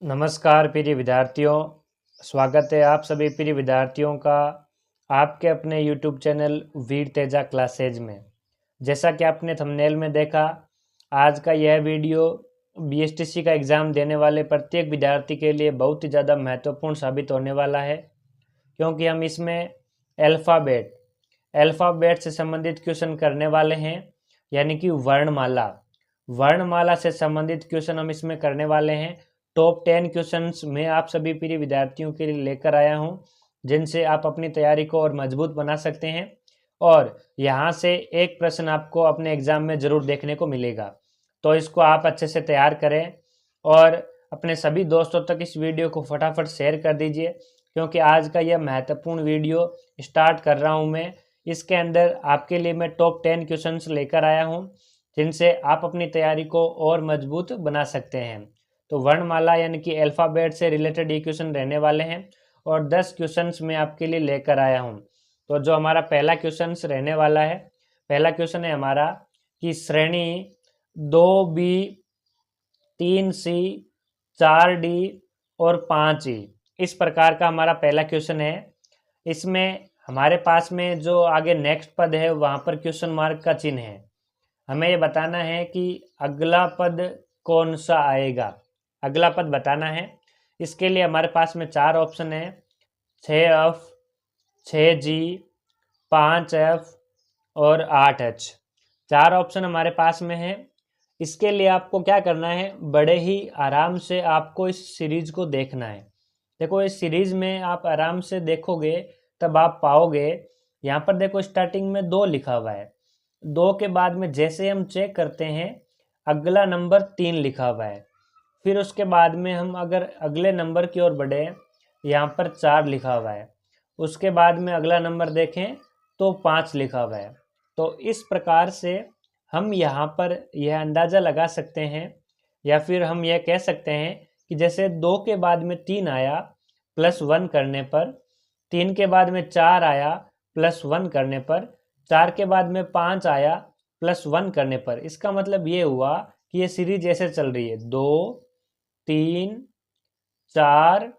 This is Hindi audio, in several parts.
नमस्कार प्रिय विद्यार्थियों, स्वागत है आप सभी प्रिय विद्यार्थियों का आपके अपने YouTube चैनल वीर तेजा क्लासेज में। जैसा कि आपने थंबनेल में देखा, आज का यह वीडियो BSTC का एग्ज़ाम देने वाले प्रत्येक विद्यार्थी के लिए बहुत ही ज़्यादा महत्वपूर्ण साबित होने वाला है, क्योंकि हम इसमें अल्फ़ाबेट से संबंधित क्वेश्चन करने वाले हैं, यानी कि वर्णमाला से संबंधित क्वेश्चन हम इसमें करने वाले हैं। टॉप 10 क्वेश्चंस मैं आप सभी प्रिय विद्यार्थियों के लिए लेकर आया हूं, जिनसे आप अपनी तैयारी को और मजबूत बना सकते हैं और यहां से एक प्रश्न आपको अपने एग्जाम में ज़रूर देखने को मिलेगा। तो इसको आप अच्छे से तैयार करें और अपने सभी दोस्तों तक इस वीडियो को फटाफट शेयर कर दीजिए, क्योंकि आज का यह महत्वपूर्ण वीडियो स्टार्ट कर रहा हूं मैं। इसके अंदर आपके लिए मैं टॉप 10 क्वेश्चंस लेकर आया हूं, जिनसे आप अपनी तैयारी को और मजबूत बना सकते हैं। तो वर्णमाला यानी कि अल्फ़ाबेट से रिलेटेड ये क्वेश्चन रहने वाले हैं और 10 क्वेश्चंस मैं आपके लिए लेकर आया हूं। तो जो हमारा पहला क्वेश्चन रहने वाला है, पहला क्वेश्चन है हमारा कि श्रेणी 2B 3C 4D और 5E, इस प्रकार का हमारा पहला क्वेश्चन है। इसमें हमारे पास में जो आगे नेक्स्ट पद है वहाँ पर क्वेश्चन मार्क का चिन्ह है। हमें ये बताना है कि अगला पद कौन सा आएगा, अगला पद बताना है। इसके लिए हमारे पास में 4 ऑप्शन है, 6F 6G 5F और 8H। 4 ऑप्शन हमारे पास में है। इसके लिए आपको क्या करना है, बड़े ही आराम से आपको इस सीरीज को देखना है। देखो, इस सीरीज में आप आराम से देखोगे तब आप पाओगे। यहाँ पर देखो, स्टार्टिंग में 2 लिखा हुआ है, 2 के बाद में जैसे हम चेक करते हैं अगला नंबर 3 लिखा हुआ है। फिर उसके बाद में हम अगर अगले नंबर की ओर बढ़े, यहाँ पर 4 लिखा हुआ है। उसके बाद में अगला नंबर देखें तो 5 लिखा हुआ है। तो इस प्रकार से हम यहाँ पर यह अंदाज़ा लगा सकते हैं, या फिर हम यह कह सकते हैं कि जैसे 2 के बाद में 3 आया +1 करने पर, 3 के बाद में 4 आया +1 करने पर, 4 के बाद में 5 आया +1 करने पर, इसका मतलब ये हुआ कि ये सीरीज ऐसे चल रही है 2 3 4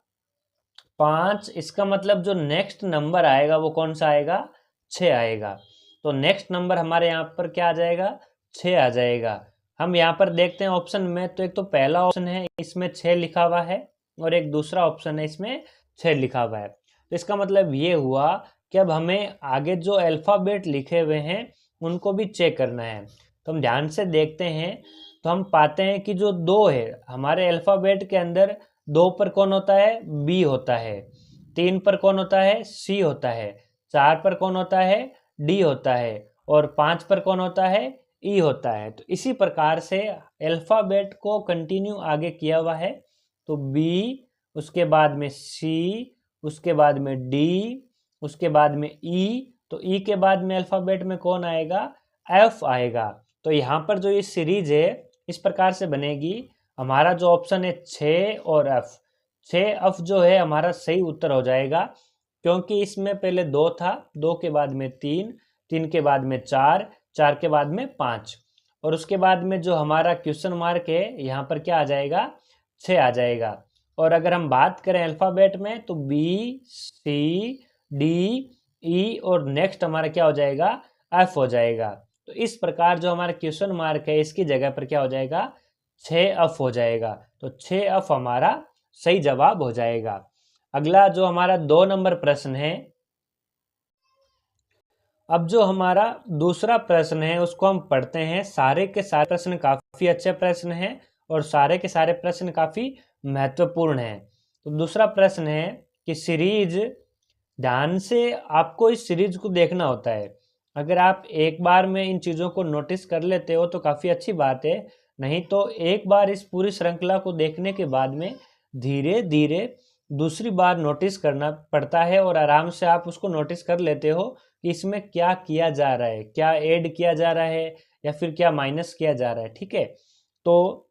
5। इसका मतलब जो नेक्स्ट नंबर आएगा वो कौन सा आएगा, 6 आएगा। तो नेक्स्ट नंबर हमारे यहाँ पर क्या आ जाएगा, 6 आ जाएगा। हम यहाँ पर देखते हैं ऑप्शन में, तो एक तो पहला ऑप्शन है इसमें 6 लिखा हुआ है और एक दूसरा ऑप्शन है इसमें 6 लिखा हुआ है। तो इसका मतलब ये हुआ कि अब हमें आगे जो अल्फ़ाबेट लिखे हुए हैं उनको भी चेक करना है। तो हम ध्यान से देखते हैं तो हम पाते हैं कि जो 2 है हमारे अल्फ़ाबेट के अंदर, 2 पर कौन होता है, बी होता है। 3 पर कौन होता है, सी होता है। 4 पर कौन होता है, डी होता है। और 5 पर कौन होता है, ई होता है। तो इसी प्रकार से अल्फ़ाबेट को कंटिन्यू आगे किया हुआ है। तो बी, उसके बाद में सी, उसके बाद में डी, उसके बाद में ई। तो ई के बाद में अल्फ़ाबेट में कौन आएगा, एफ आएगा। तो यहाँ पर जो ये सीरीज है इस प्रकार से बनेगी। हमारा जो ऑप्शन है 6 और एफ, 6F जो है हमारा सही उत्तर हो जाएगा, क्योंकि इसमें पहले 2 था, 2 के बाद में 3, 3 के बाद में 4, 4 के बाद में 5 और उसके बाद में जो हमारा क्वेश्चन मार्क है यहाँ पर क्या आ जाएगा, 6 आ जाएगा। और अगर हम बात करें अल्फ़ाबेट में तो बी सी डी ई और नेक्स्ट हमारा क्या हो जाएगा, एफ हो जाएगा। तो इस प्रकार जो हमारा क्वेश्चन मार्क है इसकी जगह पर क्या हो जाएगा, 6F हो जाएगा। तो 6F हमारा सही जवाब हो जाएगा। अगला जो हमारा 2 नंबर प्रश्न है, अब जो हमारा दूसरा प्रश्न है उसको हम पढ़ते हैं। सारे के सारे प्रश्न काफ़ी अच्छे प्रश्न हैं और सारे के सारे प्रश्न काफ़ी महत्वपूर्ण हैं। तो दूसरा प्रश्न है कि सीरीज, ध्यान से आपको इस सीरीज को देखना होता है। अगर आप एक बार में इन चीज़ों को नोटिस कर लेते हो तो काफ़ी अच्छी बात है, नहीं तो एक बार इस पूरी श्रृंखला को देखने के बाद में धीरे धीरे दूसरी बार नोटिस करना पड़ता है और आराम से आप उसको नोटिस कर लेते हो कि इसमें क्या किया जा रहा है, क्या ऐड किया जा रहा है या फिर क्या माइनस किया जा रहा है। ठीक है, तो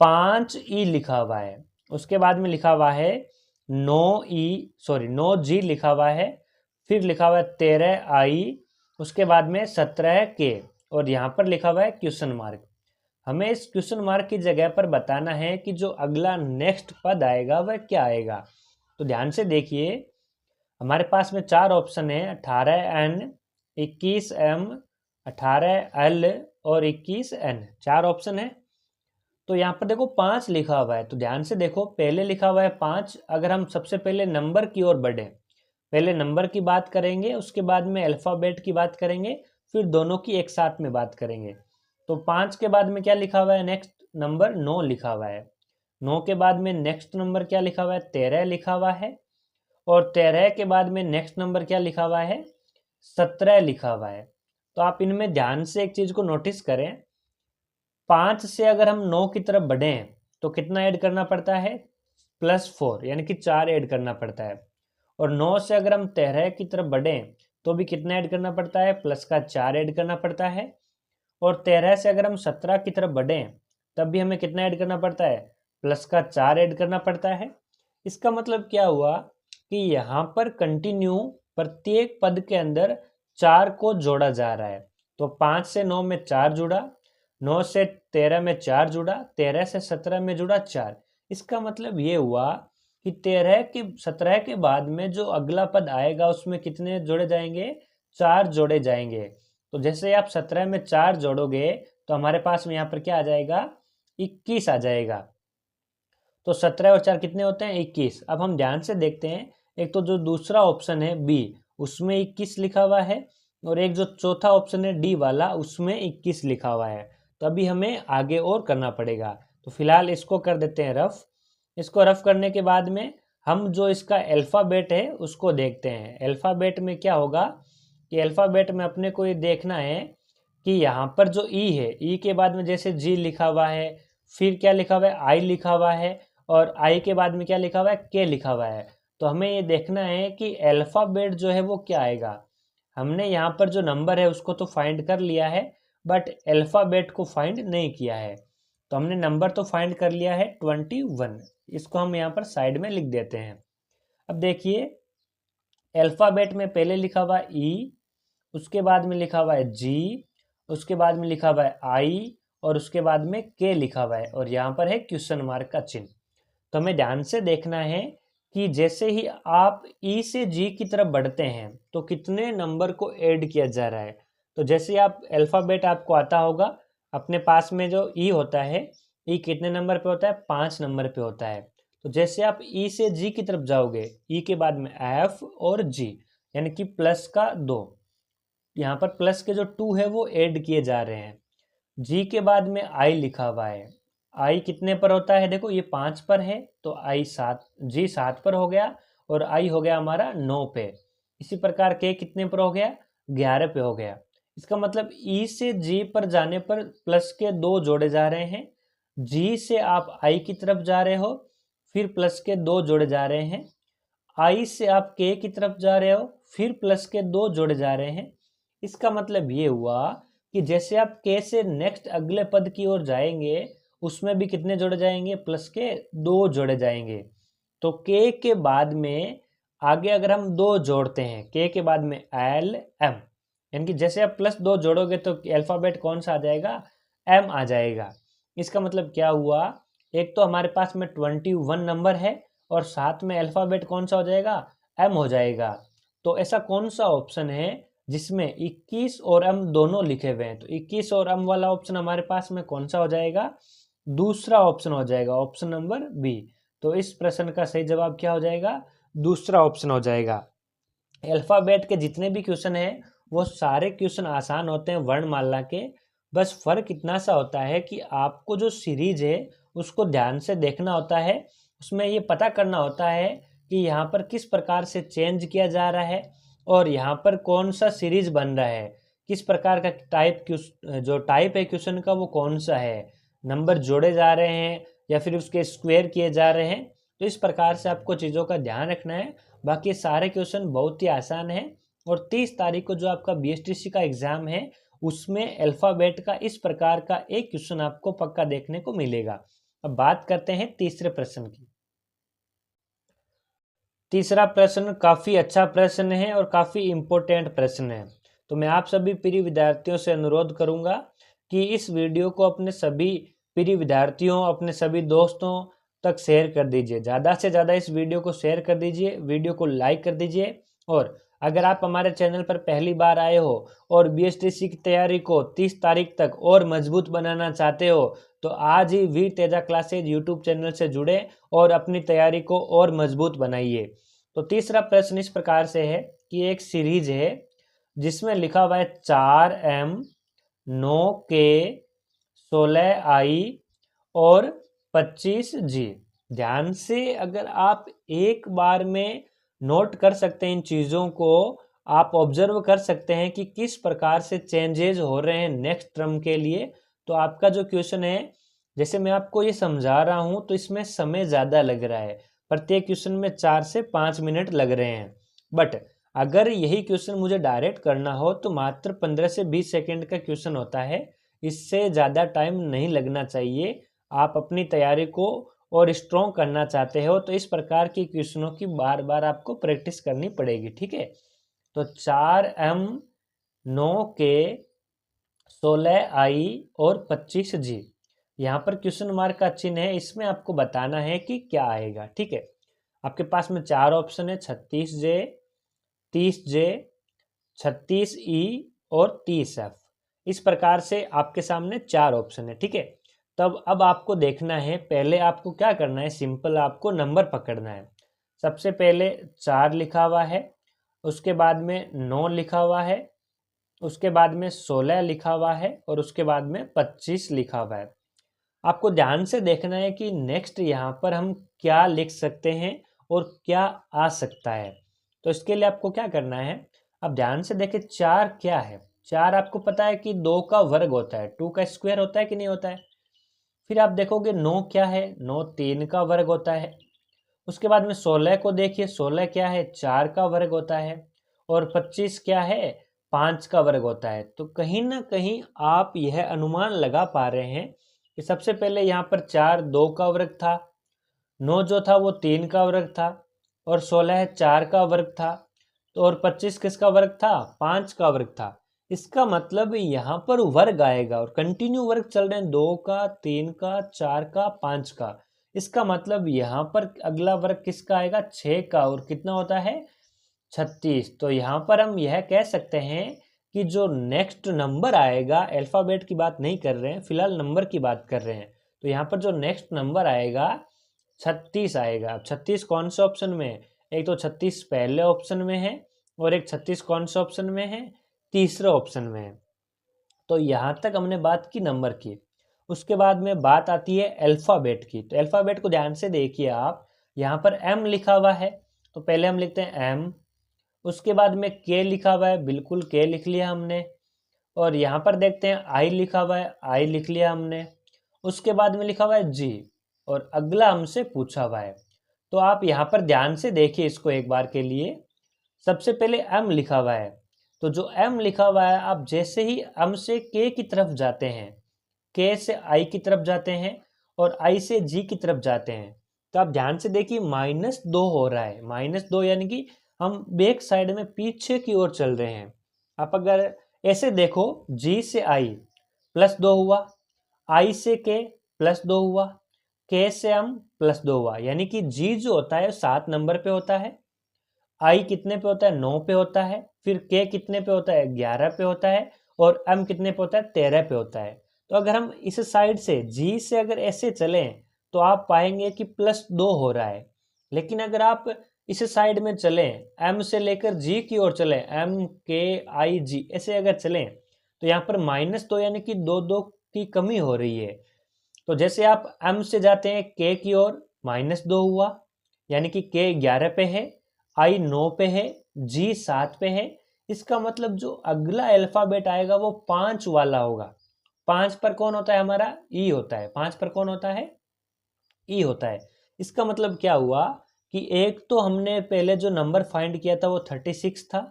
5E लिखा हुआ है, उसके बाद में लिखा हुआ है 9G लिखा हुआ है, फिर लिखा हुआ है 13I, उसके बाद में 17K और यहाँ पर लिखा हुआ है क्वेश्चन मार्क। हमें इस क्वेश्चन मार्क की जगह पर बताना है कि जो अगला नेक्स्ट पद आएगा वह क्या आएगा। तो ध्यान से देखिए, हमारे पास में 4 ऑप्शन है, 18N, 21M, 18L और 21N, 4 ऑप्शन है। तो यहाँ पर देखो 5 लिखा हुआ है, तो ध्यान से देखो, पहले लिखा हुआ है 5। अगर हम सबसे पहले नंबर की ओर बढ़े, पहले नंबर की बात करेंगे, उसके बाद में अल्फ़ाबेट की बात करेंगे, फिर दोनों की एक साथ में बात करेंगे। तो 5 के बाद में क्या लिखा हुआ है, नेक्स्ट नंबर 9 लिखा हुआ है। 9 के बाद में नेक्स्ट नंबर क्या लिखा हुआ है, 13 लिखा हुआ है। और 13 के बाद में नेक्स्ट नंबर क्या लिखा हुआ है, 17 लिखा हुआ है। तो आप इनमें ध्यान से एक चीज को नोटिस करें, 5 से अगर हम 9 की तरफ बढ़ें तो कितना ऐड करना पड़ता है, +4, यानी कि 4 ऐड करना पड़ता है। और 9 से अगर हम 13 की तरफ बढ़ें तो भी कितना ऐड करना पड़ता है, +4 ऐड करना पड़ता है। और 13 से अगर हम 17 की तरफ बढ़ें तब भी हमें कितना ऐड करना पड़ता है, +4 ऐड करना पड़ता है। इसका मतलब क्या हुआ कि यहाँ पर कंटिन्यू प्रत्येक पद के अंदर 4 को जोड़ा जा रहा है। तो 5 से 9 में 4 जुड़ा, 9 से 13 में 4 जुड़ा, 13 से 17 में जुड़ा 4। इसका मतलब ये हुआ कि 17 के बाद में जो अगला पद आएगा उसमें कितने जोड़े जाएंगे, 4 जोड़े जाएंगे। तो जैसे आप 17 में 4 जोड़ोगे तो हमारे पास में यहाँ पर क्या आ जाएगा, 21 आ जाएगा। तो 17 और 4 कितने होते हैं, 21। अब हम ध्यान से देखते हैं, एक तो जो दूसरा ऑप्शन है बी, उसमें 21 लिखा हुआ है, और एक जो चौथा ऑप्शन है डी वाला, उसमें 21 लिखा हुआ है। तो अभी हमें आगे और करना पड़ेगा। तो फिलहाल इसको कर देते हैं रफ। इसको रफ करने के बाद में हम जो इसका अल्फ़ाबेट है उसको देखते हैं। अल्फ़ाबेट में क्या होगा कि अल्फ़ाबेट में अपने को ये देखना है कि यहाँ पर जो ई है, ई के बाद में जैसे जी लिखा हुआ है, फिर क्या लिखा हुआ है, आई लिखा हुआ है, और आई के बाद में क्या लिखा हुआ है, के लिखा हुआ है। तो हमें ये देखना है कि अल्फ़ाबेट जो है वो क्या आएगा। हमने यहाँ पर जो नंबर है उसको तो फाइंड कर लिया है, बट अल्फ़ाबेट को फाइंड नहीं किया है। तो हमने नंबर तो फाइंड कर लिया है 21, इसको हम यहाँ पर साइड में लिख देते हैं। अब देखिए, अल्फ़ाबेट में पहले लिखा हुआ ई, उसके बाद में लिखा हुआ है जी, उसके बाद में लिखा हुआ है आई, और उसके बाद में के लिखा हुआ है, और यहाँ पर है क्वेश्चन मार्क का चिन्ह। तो हमें ध्यान से देखना है कि जैसे ही आप ई से जी की तरफ बढ़ते हैं तो कितने नंबर को ऐड किया जा रहा है। तो जैसे आप अल्फ़ाबेट आपको आता होगा, अपने पास में जो ई होता है, ई कितने नंबर पे होता है, 5 नंबर पे होता है। तो जैसे आप ई से जी की तरफ जाओगे, ई के बाद में एफ और जी, यानी कि +2, यहाँ पर प्लस के जो 2 है वो ऐड किए जा रहे हैं। जी के बाद में आई लिखा हुआ है, आई कितने पर होता है, देखो ये 5 पर है, तो आई 7, जी 7 पर हो गया, और आई हो गया हमारा 9 पे। इसी प्रकार के कितने पर हो गया, 11 पे हो गया। इसका मतलब ई से जी पर जाने पर प्लस के 2 जोड़े जा रहे हैं, जी से आप आई की तरफ जा रहे हो, फिर प्लस के 2 जोड़े जा रहे हैं, आई से आप के की तरफ जा रहे हो, फिर प्लस के 2 जोड़े जा रहे हैं। इसका मतलब ये हुआ कि जैसे आप के से नेक्स्ट अगले पद की ओर जाएंगे, उसमें भी कितने जोड़े जाएंगे, प्लस के 2 जोड़े जाएंगे। तो के के बाद में आगे अगर हम 2 जोड़ते हैं, के के बाद में एल एम, यानी कि जैसे आप +2 जोड़ोगे तो अल्फ़ाबेट कौन सा आ जाएगा, एम आ जाएगा। इसका मतलब क्या हुआ, एक तो हमारे पास में 21 नंबर है, और साथ में अल्फ़ाबेट कौन सा हो जाएगा, एम हो जाएगा। तो ऐसा कौन सा ऑप्शन है जिसमें 21 और एम दोनों लिखे हुए हैं, तो 21 और एम वाला ऑप्शन हमारे पास में कौन सा हो जाएगा, दूसरा ऑप्शन हो जाएगा, ऑप्शन नंबर बी। तो इस प्रश्न का सही जवाब क्या हो जाएगा, दूसरा ऑप्शन हो जाएगा। अल्फ़ाबेट के जितने भी क्वेश्चन हैं वो सारे क्वेश्चन आसान होते हैं वर्णमाला के, बस फर्क इतना सा होता है कि आपको जो सीरीज है उसको ध्यान से देखना होता है, उसमें ये पता करना होता है कि यहाँ पर किस प्रकार से चेंज किया जा रहा है, और यहाँ पर कौन सा सीरीज बन रहा है, किस प्रकार का जो टाइप है क्वेश्चन का वो कौन सा है, नंबर जोड़े जा रहे हैं या फिर उसके स्क्वायर किए जा रहे हैं। तो इस प्रकार से आपको चीज़ों का ध्यान रखना है। बाकी सारे क्वेश्चन बहुत ही आसान है, और 30 तारीख को जो आपका BSTC का एग्जाम है उसमें अल्फ़ाबेट का इस प्रकार का एक क्वेश्चन आपको पक्का देखने को मिलेगा। अब बात करते हैं तीसरे प्रश्न की। तीसरा प्रश्न काफ़ी अच्छा प्रश्न है और काफ़ी इम्पोर्टेंट प्रश्न है, तो मैं आप सभी प्रिय विद्यार्थियों से अनुरोध करूंगा कि इस वीडियो को अपने सभी प्रिय विद्यार्थियों, अपने सभी दोस्तों तक शेयर कर दीजिए। ज़्यादा से ज़्यादा इस वीडियो को शेयर कर दीजिए, वीडियो को लाइक कर दीजिए। और अगर आप हमारे चैनल पर पहली बार आए हो और बीएसटीसी की तैयारी को 30 तारीख तक और मजबूत बनाना चाहते हो तो आज ही वीर तेजा क्लासेज यूट्यूब चैनल से जुड़े और अपनी तैयारी को और मजबूत बनाइए। तो तीसरा प्रश्न इस प्रकार से है कि एक सीरीज है जिसमें लिखा हुआ है 4m 9k 16i और 25g। ध्यान से अगर आप एक बार में नोट कर सकते हैं इन चीज़ों को, आप ऑब्जर्व कर सकते हैं कि किस प्रकार से चेंजेस हो रहे हैं नेक्स्ट टर्म के लिए, तो आपका जो क्वेश्चन है, जैसे मैं आपको ये समझा रहा हूँ तो इसमें समय ज़्यादा लग रहा है, प्रत्येक क्वेश्चन में 4 से 5 मिनट लग रहे हैं। बट अगर यही क्वेश्चन मुझे डायरेक्ट करना हो तो मात्र 15 से 20 सेकेंड का क्वेश्चन होता है, इससे ज़्यादा टाइम नहीं लगना चाहिए। आप अपनी तैयारी को और स्ट्रॉन्ग करना चाहते हो तो इस प्रकार की क्वेश्चनों की बार बार आपको प्रैक्टिस करनी पड़ेगी, ठीक है। तो 4m 9k 16i और 25g, यहाँ पर क्वेश्चन मार्क का चिन्ह है, इसमें आपको बताना है कि क्या आएगा, ठीक है। आपके पास में 4 ऑप्शन है, 36j 30j 36e और 30f। इस प्रकार से आपके सामने 4 ऑप्शन है, ठीक है। तब अब आपको देखना है, पहले आपको क्या करना है, सिंपल आपको नंबर पकड़ना है। सबसे पहले 4 लिखा हुआ है, उसके बाद में 9 लिखा हुआ है, उसके बाद में 16 लिखा हुआ है और उसके बाद में 25 लिखा हुआ है। आपको ध्यान से देखना है कि नेक्स्ट यहाँ पर हम क्या लिख सकते हैं और क्या आ सकता है। तो इसके लिए आपको क्या करना है, अब ध्यान से देखें 4 क्या है। 4 आपको पता है कि 2 का वर्ग होता है, 2 का स्क्वायर होता है कि नहीं होता है। फिर आप देखोगे 9 क्या है, 9 3 का वर्ग होता है। उसके बाद में 16 को देखिए, 16 क्या है, 4 का वर्ग होता है। और 25 क्या है, 5 का वर्ग होता है। तो कहीं ना कहीं आप यह अनुमान लगा पा रहे हैं कि सबसे पहले यहाँ पर 4 2 का वर्ग था, 9 जो था वो 3 का वर्ग था और 16 4 का वर्ग था, तो और 25 किसका वर्ग था, 5 का वर्ग था। इसका मतलब यहाँ पर वर्ग आएगा और कंटिन्यू वर्ग चल रहे हैं, 2 का 3 का 4 का 5 का। इसका मतलब यहाँ पर अगला वर्ग किसका आएगा, 6 का, और कितना होता है 36। तो यहाँ पर हम यह कह सकते हैं कि जो नेक्स्ट नंबर आएगा, अल्फ़ाबेट की बात नहीं कर रहे हैं, फिलहाल नंबर की बात कर रहे हैं, तो यहाँ पर जो नेक्स्ट नंबर आएगा 36 आएगा। अब 36 कौन से ऑप्शन में है, एक तो 36 पहले ऑप्शन में है और एक 36 कौन से ऑप्शन में है, तीसरे ऑप्शन में है। तो यहाँ तक हमने बात की नंबर की। उसके बाद में बात आती है अल्फ़ाबेट की। तो अल्फ़ाबेट को ध्यान से देखिए आप, यहाँ पर एम लिखा हुआ है तो पहले हम लिखते हैं एम। उसके बाद में के लिखा हुआ है, बिल्कुल के लिख लिया हमने। और यहाँ पर देखते हैं आई लिखा हुआ है, आई लिख लिया हमने। उसके बाद में लिखा हुआ है जी और अगला हमसे पूछा हुआ है। तो आप यहाँ पर ध्यान से देखिए इसको एक बार के लिए। सबसे पहले एम लिखा हुआ है, तो जो एम लिखा हुआ है, आप जैसे ही एम से के की तरफ जाते हैं, के से आई की तरफ जाते हैं और आई से जी की तरफ जाते हैं, तो आप ध्यान से देखिए -2 हो रहा है। -2 यानी कि हम बैक साइड में पीछे की ओर चल रहे हैं। आप अगर ऐसे देखो, जी से आई +2 हुआ, आई से के +2 हुआ, के से एम +2 हुआ, यानी कि जी जो होता है 7 नंबर पे होता है, आई कितने पे होता है, 9 पे होता है, फिर के कितने पे होता है, 11 पे होता है, और एम कितने पे होता है, 13 पे होता है। तो अगर हम इस साइड से जी से अगर ऐसे चलें तो आप पाएंगे कि +2 हो रहा है। लेकिन अगर आप इस साइड में चलें, एम से लेकर जी की ओर चलें, एम के आई जी ऐसे अगर चलें, तो यहाँ पर -2 यानी कि 2 की कमी हो रही है। तो जैसे आप एम से जाते हैं के की ओर, -2 हुआ, यानी कि के 11 पे है, आई 9 पे है, जी 7 पे है। इसका मतलब जो अगला अल्फाबेट आएगा वो 5 वाला होगा। 5 पर कौन होता है हमारा, ई होता है। 5 पर कौन होता है, ई होता है। इसका मतलब क्या हुआ कि एक तो हमने पहले जो नंबर फाइंड किया था वो 36 था,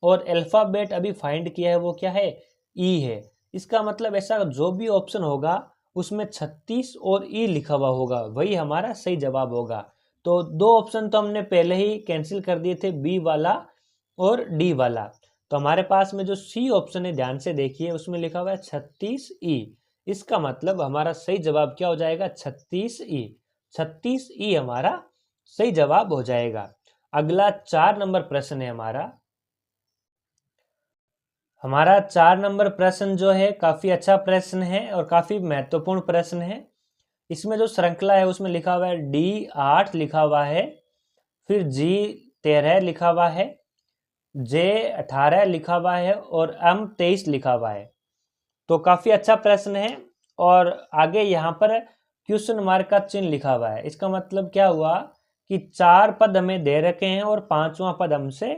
और अल्फाबेट अभी फाइंड किया है वो क्या है, ई है। इसका मतलब ऐसा जो भी ऑप्शन होगा उसमें 36 और ई लिखा हुआ होगा, वही हमारा सही जवाब होगा। तो 2 ऑप्शन तो हमने पहले ही कैंसिल कर दिए थे, बी वाला और डी वाला। तो हमारे पास में जो सी ऑप्शन है ध्यान से देखिए, उसमें लिखा हुआ है 36E। इसका मतलब हमारा सही जवाब क्या हो जाएगा? 36E। 36E हमारा सही जवाब हो जाएगा। अगला 4 नंबर प्रश्न है हमारा 4 नंबर प्रश्न जो है काफी अच्छा प्रश्न है और काफी महत्वपूर्ण प्रश्न है। इसमें जो श्रृंखला है उसमें लिखा हुआ है D8 लिखा हुआ है, फिर G13 लिखा हुआ है, J18 लिखा हुआ है और M23 लिखा हुआ है। तो काफी अच्छा प्रश्न है और आगे यहाँ पर क्वेश्चन मार्क का चिन्ह लिखा हुआ है। इसका मतलब क्या हुआ कि 4 पद हमें दे रखे हैं और 5वां पद हमसे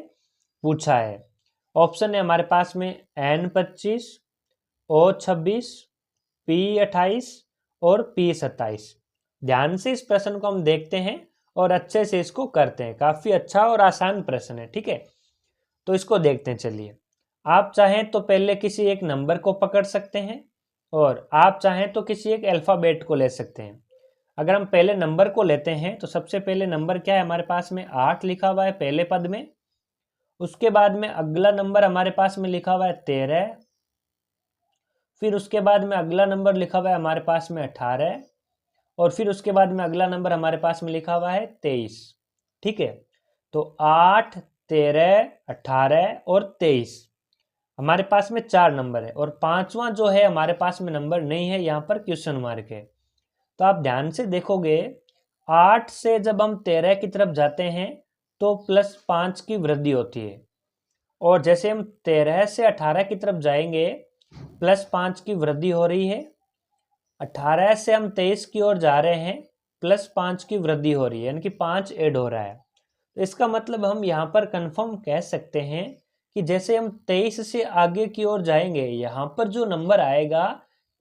पूछा है। ऑप्शन है हमारे पास में N25, O26, P28 और P27। ध्यान से इस प्रश्न को हम देखते हैं और अच्छे से इसको करते हैं। काफी अच्छा और आसान प्रश्न है, ठीक है। तो इसको देखते हैं। चलिए, आप चाहें तो पहले किसी एक नंबर को पकड़ सकते हैं और आप चाहें तो किसी एक अल्फाबेट को ले सकते हैं। अगर हम पहले नंबर को लेते हैं तो सबसे पहले नंबर क्या है हमारे पास में? 8 लिखा हुआ है पहले पद में। उसके बाद में अगला नंबर हमारे पास में लिखा हुआ है 13। फिर उसके बाद में अगला नंबर लिखा हुआ है हमारे पास में 18 और फिर उसके बाद में अगला नंबर हमारे पास में लिखा हुआ है 23। ठीक है, तो 8, 13, 18 और 23 हमारे पास में 4 नंबर है और 5वां जो है हमारे पास में नंबर नहीं है, यहाँ पर क्वेश्चन मार्क है। तो आप ध्यान से देखोगे, 8 से जब हम 13 की तरफ जाते हैं तो +5 की वृद्धि होती है और जैसे हम 13 से 18 की तरफ जाएंगे +5 की वृद्धि हो रही है। 18 से हम 23 की ओर जा रहे हैं, +5 की वृद्धि हो रही है, यानी कि 5 ऐड हो रहा है। तो इसका मतलब हम यहाँ पर कंफर्म कह सकते हैं कि जैसे हम 23 से आगे की ओर जाएंगे, यहाँ पर जो नंबर आएगा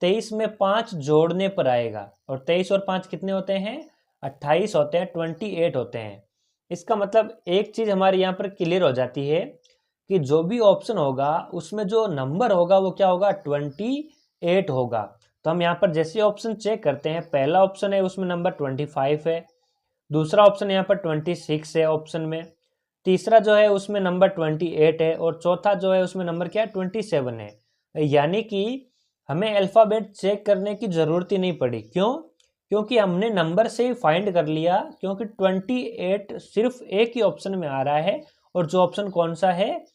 23 में 5 जोड़ने पर आएगा और 23 और 5 कितने होते हैं? 28 होते हैं, 28 होते हैं। इसका मतलब एक चीज हमारे यहाँ पर क्लियर हो जाती है कि जो भी ऑप्शन होगा उसमें जो नंबर होगा वो क्या होगा? 28 होगा। तो हम यहाँ पर जैसे ऑप्शन चेक करते हैं, पहला ऑप्शन है उसमें नंबर 25 है, दूसरा ऑप्शन यहाँ पर 26 है ऑप्शन में, तीसरा जो है उसमें नंबर 28 है और चौथा जो है उसमें नंबर क्या है? 27 है। यानी कि हमें अल्फाबेट चेक करने की जरूरत ही नहीं पड़ी। क्यों? क्योंकि हमने नंबर से ही फाइंड कर लिया, क्योंकि 28 सिर्फ एक ही ऑप्शन में आ रहा है और जो ऑप्शन कौन सा है?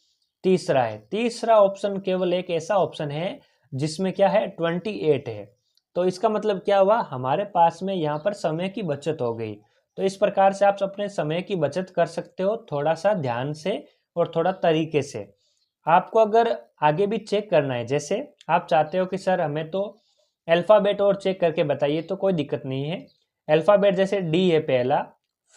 तीसरा है। तीसरा ऑप्शन केवल एक ऐसा ऑप्शन है जिसमें क्या है? 28 है। तो इसका मतलब क्या हुआ? हमारे पास में यहाँ पर समय की बचत हो गई। तो इस प्रकार से आप अपने समय की बचत कर सकते हो, थोड़ा सा ध्यान से और थोड़ा तरीके से। आपको अगर आगे भी चेक करना है, जैसे आप चाहते हो कि सर हमें तो अल्फाबेट और चेक करके बताइए, तो कोई दिक्कत नहीं है। अल्फाबेट जैसे डी है पहला,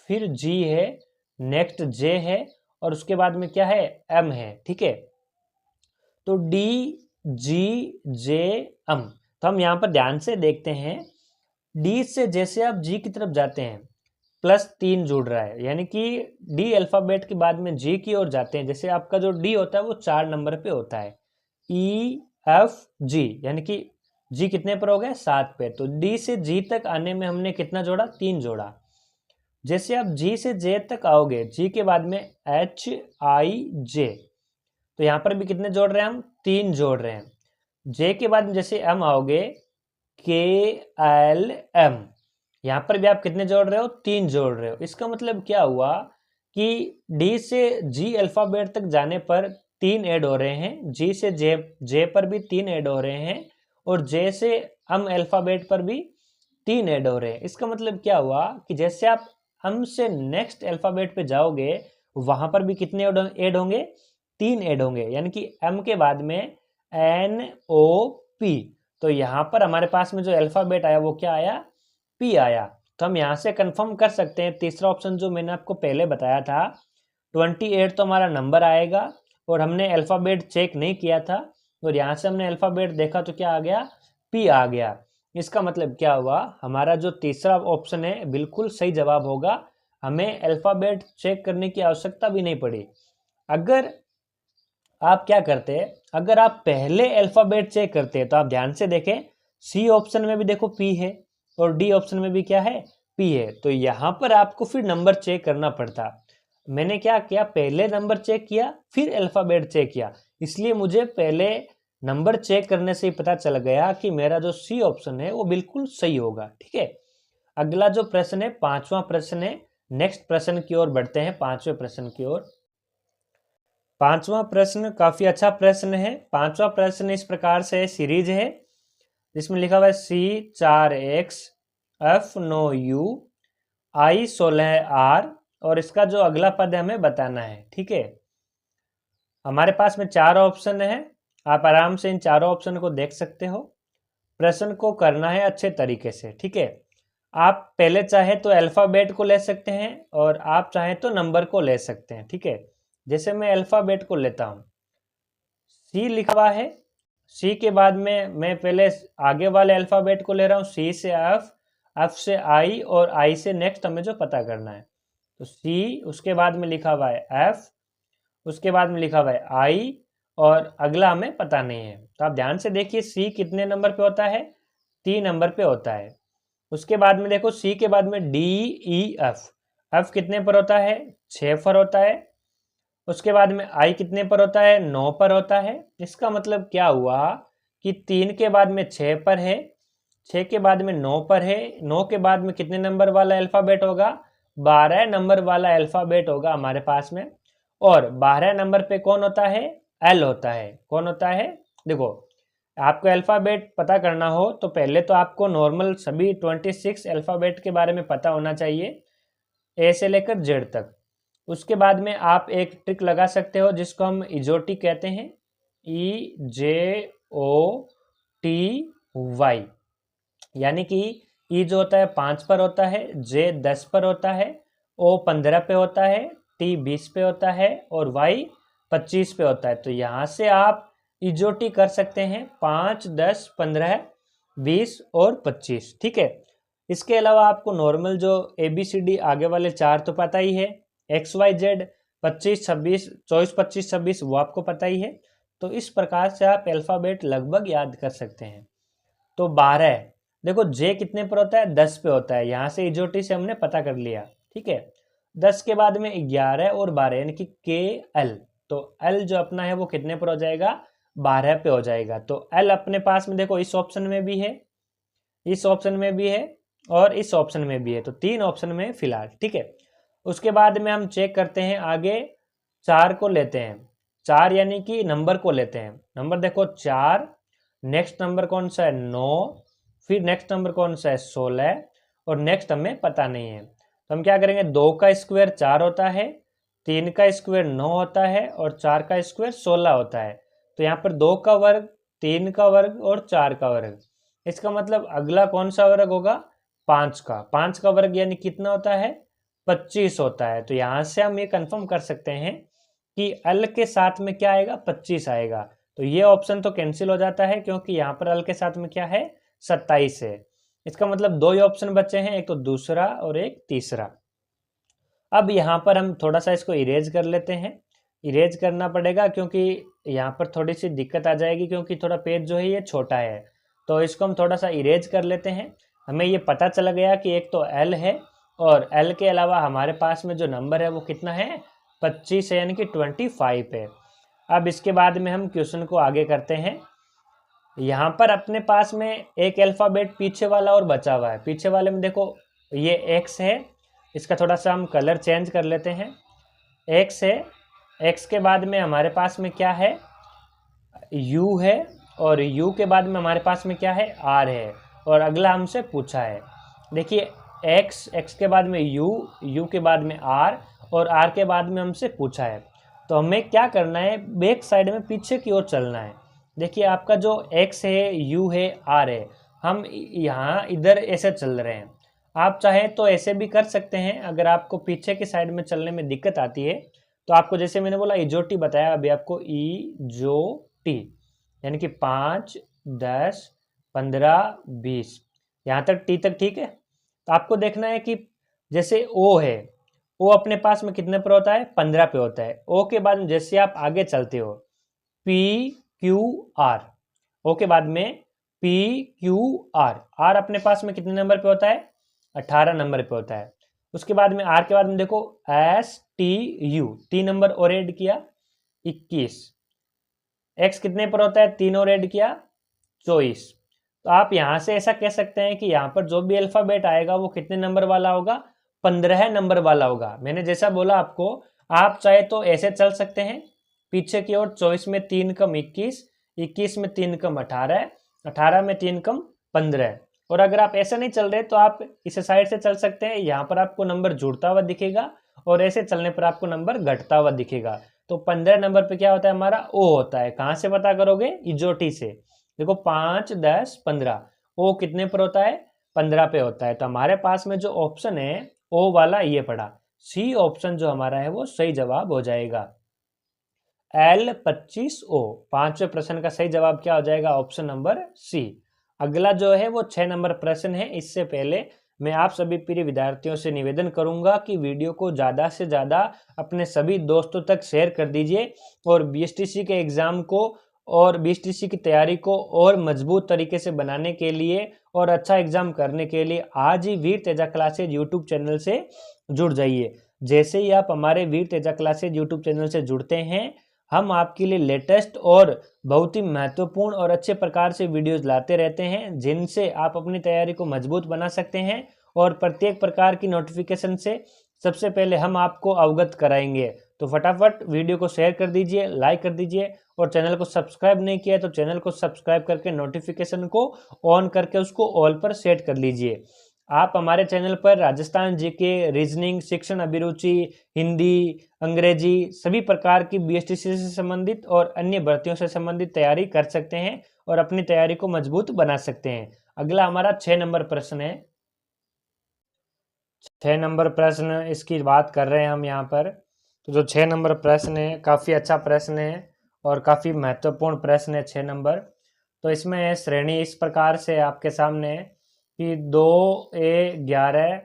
फिर जी है, नेक्स्ट जे है और उसके बाद में क्या है? एम है। ठीक है, तो डी, जी, जे, एम। तो हम यहाँ पर ध्यान से देखते हैं, डी से जैसे आप जी की तरफ जाते हैं +3 जुड़ रहा है, यानी कि डी अल्फाबेट के बाद में जी की ओर जाते हैं। जैसे आपका जो डी होता है वो 4 नंबर पे होता है, ई, एफ, जी, यानी कि जी कितने पर हो गए? 7 पे। तो डी से जी तक आने में हमने कितना जोड़ा? 3 जोड़ा। जैसे आप जी से जे तक आओगे, जी के बाद में एच, आई, जे, तो यहाँ पर भी कितने जोड़ रहे हैं हम? 3 जोड़ रहे हैं। जे के बाद में जैसे एम आओगे, के, एल, एम, यहाँ पर भी आप कितने जोड़ रहे हो? 3 जोड़ रहे हो। इसका मतलब क्या हुआ कि डी से जी अल्फाबेट तक जाने पर 3 ऐड हो रहे हैं, जी से जे पर भी 3 ऐड हो रहे हैं और जे से एम अल्फाबेट पर भी 3 ऐड हो रहे हैं। इसका मतलब क्या हुआ कि जैसे आप एम से नेक्स्ट अल्फाबेट पे जाओगे, वहां पर भी कितने ऐड होंगे? 3 ऐड होंगे, यानी कि एम के बाद में एन, ओ, पी। तो यहाँ पर हमारे पास में जो अल्फाबेट आया वो क्या आया? पी आया। तो हम यहाँ से कंफर्म कर सकते हैं, तीसरा ऑप्शन जो मैंने आपको पहले बताया था, 28 तो हमारा नंबर आएगा और हमने अल्फाबेट चेक नहीं किया था और यहाँ से हमने अल्फाबेट देखा तो क्या आ गया? पी आ गया। इसका मतलब क्या हुआ? हमारा जो तीसरा ऑप्शन है बिल्कुल सही जवाब होगा। हमें अल्फाबेट चेक करने की आवश्यकता भी नहीं पड़ी। अगर आप क्या करते, अगर आप पहले अल्फाबेट चेक करते तो आप ध्यान से देखें, सी ऑप्शन में भी देखो पी है और डी ऑप्शन में भी क्या है? पी है। तो यहाँ पर आपको फिर नंबर चेक करना पड़ता। मैंने क्या किया, पहले नंबर चेक किया फिर अल्फ़ाबेट चेक किया, इसलिए मुझे पहले नंबर चेक करने से ही पता चल गया कि मेरा जो सी ऑप्शन है वो बिल्कुल सही होगा। ठीक है, अगला जो प्रश्न है, पांचवा प्रश्न है। नेक्स्ट प्रश्न की ओर बढ़ते हैं, पांचवें प्रश्न की ओर। पांचवा प्रश्न काफी अच्छा प्रश्न है। पांचवा प्रश्न इस प्रकार से सीरीज है जिसमें लिखा हुआ है C4X F9U I16R, और इसका जो अगला पद है हमें बताना है। ठीक है, हमारे पास में चार ऑप्शन है, आप आराम से इन चारों ऑप्शन को देख सकते हो। प्रश्न को करना है अच्छे तरीके से। ठीक है, आप पहले चाहे तो अल्फ़ाबेट को ले सकते हैं और आप चाहे तो नंबर को ले सकते हैं। ठीक है, जैसे मैं अल्फ़ाबेट को लेता हूँ, सी लिखा हुआ है, सी के बाद में मैं पहले आगे वाले अल्फ़ाबेट को ले रहा हूँ, सी से एफ, एफ से आई, और आई से नेक्स्ट हमें जो पता करना है। तो सी, उसके बाद में लिखा हुआ है एफ, उसके बाद में लिखा हुआ है आई, और अगला हमें पता नहीं है। तो आप ध्यान से देखिए, सी कितने नंबर पे होता है, 3 नंबर पे होता है। उसके बाद में देखो, सी के बाद में डी ई एफ, एफ कितने पर होता है, 6 पर होता है। उसके बाद में आई कितने पर होता है, 9 पर होता है। इसका मतलब क्या हुआ कि 3 के बाद में 6 पर है, 6 के बाद में 9 पर है, 9 के बाद में कितने नंबर वाला अल्फ़ाबेट होगा, 12 नंबर वाला अल्फ़ाबेट होगा हमारे पास में। और 12 नंबर पे कौन होता है, एल होता है। कौन होता है, देखो आपको अल्फ़ाबेट पता करना हो तो पहले तो आपको नॉर्मल सभी 26 अल्फ़ाबेट के बारे में पता होना चाहिए, ए से लेकर जेड तक। उसके बाद में आप एक ट्रिक लगा सकते हो जिसको हम इजोटी कहते हैं, EJOTY, यानी कि ई जो होता है 5 पर होता है, जे 10 पर होता है, ओ 15 पे होता है, टी 20 पे होता है, और वाई 25 पे होता है। तो यहाँ से आप इजोटी कर सकते हैं 5, 10, 15, 20 और 25। ठीक है, इसके अलावा आपको नॉर्मल जो ABCD आगे वाले चार तो पता ही है, XYZ 25, 26, 24, 25, 26 वो आपको पता ही है। तो इस प्रकार से आप अल्फ़ाबेट लगभग याद कर सकते हैं। तो 12, देखो जे कितने पर होता है, 10 पे होता है, यहाँ से इजोटी से हमने पता कर लिया। ठीक है, 10 के बाद में 11 और 12 यानी कि KL, तो L जो अपना है वो कितने पर हो जाएगा, 12 पे हो जाएगा। तो L अपने पास में देखो इस ऑप्शन में भी है, इस ऑप्शन में भी है, और इस ऑप्शन में भी है, तो 3 ऑप्शन में फिलहाल। ठीक है, उसके बाद में हम चेक करते हैं आगे, 4 को लेते हैं, 4 यानी कि नंबर को लेते हैं। नंबर देखो 4, नेक्स्ट नंबर कौन सा है, 9, फिर नेक्स्ट नंबर कौन सा है, 16, और नेक्स्ट हमें पता नहीं है। तो हम क्या करेंगे, 2 का स्क्वायर 4 होता है, 3 का स्क्वायर 9 होता है, और 4 का स्क्वायर 16 होता है। तो यहाँ पर 2 का वर्ग, 3 का वर्ग और 4 का वर्ग। इसका मतलब अगला कौन सा वर्ग होगा, 5 का। 5 का वर्ग यानी कितना होता है, 25 होता है। तो यहाँ से हम ये कंफर्म कर सकते हैं कि एल के साथ में क्या आएगा, 25 आएगा। तो ये ऑप्शन तो कैंसिल हो जाता है क्योंकि यहाँ पर एल के साथ में क्या है, 27 है। इसका मतलब 2 ही ऑप्शन बचे हैं, एक तो दूसरा और एक तीसरा। अब यहाँ पर हम थोड़ा सा इसको इरेज कर लेते हैं। इरेज करना पड़ेगा क्योंकि यहाँ पर थोड़ी सी दिक्कत आ जाएगी, क्योंकि थोड़ा पेज जो है ये छोटा है। तो इसको हम थोड़ा सा इरेज कर लेते हैं। हमें ये पता चला गया कि एक तो एल है, और एल के अलावा हमारे पास में जो नंबर है वो कितना है, 25 है, यानी कि 25 है। अब इसके बाद में हम क्वेश्चन को आगे करते हैं। यहाँ पर अपने पास में एक अल्फ़ाबेट पीछे वाला और बचा हुआ है। पीछे वाले में देखो ये एक्स है, इसका थोड़ा सा हम कलर चेंज कर लेते हैं। एक्स है, एक्स के बाद में हमारे पास में क्या है, यू है, और यू के बाद में हमारे पास में क्या है, आर है, और अगला हमसे पूछा है। देखिए एक्स, एक्स के बाद में यू, यू के बाद में आर, और आर के बाद में हमसे पूछा है। तो हमें क्या करना है, बैक साइड में पीछे की ओर चलना है। देखिए आपका जो एक्स है, यू है, आर है, हम यहाँ इधर ऐसे चल रहे हैं। आप चाहें तो ऐसे भी कर सकते हैं। अगर आपको पीछे की साइड में चलने में दिक्कत आती है तो आपको, जैसे मैंने बोला इजोटी बताया अभी आपको, इजोटी यानी कि 5, 10, 15, 20, यहाँ तक टी तक। ठीक है, तो आपको देखना है कि जैसे ओ है, ओ अपने पास में कितने पर होता है, 15 पे होता है। ओ के बाद में जैसे आप आगे चलते हो, पी क्यू आर, ओ के बाद में पी क्यू आर, आर अपने पास में कितने नंबर पे होता है, 18 नंबर पे होता है। उसके बाद में आर के बाद में देखो STU, 3 नंबर और ऐड किया 21, एक्स कितने पर होता है 3 और ऐड किया 24। तो आप यहां से ऐसा कह सकते हैं कि यहाँ पर जो भी अल्फाबेट आएगा वो कितने नंबर वाला होगा, 15 नंबर वाला होगा। मैंने जैसा बोला आपको, आप चाहे तो ऐसे चल सकते हैं पीछे की ओर, 24 में 3 कम 21, 21 में 3 कम 18, 18 में 3 कम 15। और अगर आप ऐसे नहीं चल रहे तो आप इस साइड से चल सकते हैं, यहाँ पर आपको नंबर जुड़ता हुआ दिखेगा और ऐसे चलने पर आपको नंबर घटता हुआ दिखेगा। तो 15 नंबर पे क्या होता है हमारा, ओ होता है। कहाँ से पता करोगे, इजोटी से। देखो 5, 10, 15, ओ कितने पर होता है 15 पे होता है। तो हमारे पास में जो ऑप्शन है ओ वाला ये पड़ा, सी ऑप्शन जो हमारा है वो सही जवाब हो जाएगा। L25O, 5वें प्रश्न का सही जवाब क्या हो जाएगा, ऑप्शन नंबर सी। अगला जो है वो 6 नंबर प्रश्न है। इससे पहले मैं आप सभी प्रिय विद्यार्थियों से निवेदन करूंगा कि वीडियो को ज़्यादा से ज़्यादा अपने सभी दोस्तों तक शेयर कर दीजिए और BSTC के एग्ज़ाम को और BSTC की तैयारी को और मजबूत तरीके से बनाने के लिए और अच्छा एग्जाम करने के लिए आज ही वीर तेजा क्लासेज यूट्यूब चैनल से जुड़ जाइए। जैसे ही आप हमारे वीर तेजा क्लासेज यूट्यूब चैनल से जुड़ते हैं, हम आपके लिए लेटेस्ट और बहुत ही महत्वपूर्ण और अच्छे प्रकार से वीडियोस लाते रहते हैं, जिनसे आप अपनी तैयारी को मजबूत बना सकते हैं और प्रत्येक प्रकार की नोटिफिकेशन से सबसे पहले हम आपको अवगत कराएंगे। तो फटाफट वीडियो को शेयर कर दीजिए, लाइक कर दीजिए और चैनल को सब्सक्राइब नहीं किया तो चैनल को सब्सक्राइब करके नोटिफिकेशन को ऑन करके उसको ऑल पर सेट कर लीजिए। आप हमारे चैनल पर राजस्थान जीके, रीजनिंग, शिक्षण अभिरुचि, हिंदी, अंग्रेजी सभी प्रकार की BSTC से संबंधित और अन्य भर्तियों से संबंधित तैयारी कर सकते हैं और अपनी तैयारी को मजबूत बना सकते हैं। अगला हमारा 6 नंबर प्रश्न है। 6 नंबर प्रश्न इसकी बात कर रहे हैं हम यहाँ पर। तो जो 6 नंबर प्रश्न है काफ़ी अच्छा प्रश्न है और काफ़ी महत्वपूर्ण प्रश्न है 6 नंबर। तो इसमें श्रेणी इस प्रकार से आपके सामने है कि 2A 11,